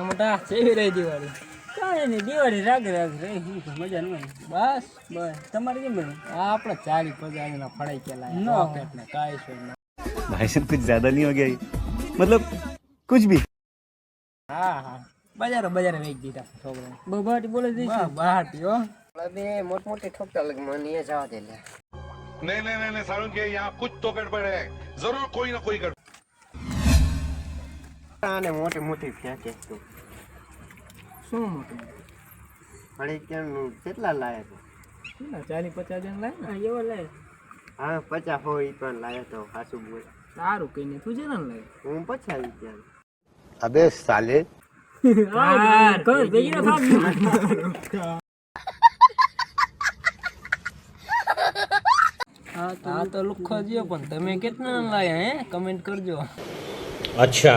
મોટા કેવી રહી દિવાળી? કાંઈ નહીં, દિવાળી રાગ રહી મજા નહીં. બસ તમારે કેમ બન્યું? આપણે 40-50 ના ફળાઈ કેલા નો. રોકેટ ને કાઈ છે ને. भाई साहब कुछ ज्यादा नहीं हो गया ये? मतलब कुछ भी હા બજારે વેચી દીધા છોકરા બબાટી બોલે દઈશ. બહારથી હો બે મોટી ઠોકતા લગ મને એ જવા દે લે नहीं नहीं नहीं सारुण के यहाँ कुछ तो गड़बड़ है जरूर कोई ना कोई गड़बड़ આને મોટી ફેંકે તું શું મોટું હળી કેમ કેટલા લાયા તો 40-50 જણ લાય ને એવો લે. હા 50 હોય ઈ પણ લાયા તો હાસુ બોલ સારું કઈ નહીં તું જેને લાય હું પછી આવી ત્યારે अबे साले ઘર ભેગી ના થાક. હા તો લુખો જ્યો પણ તમે કેટલા લાયા હે કમેન્ટ કરજો अच्छा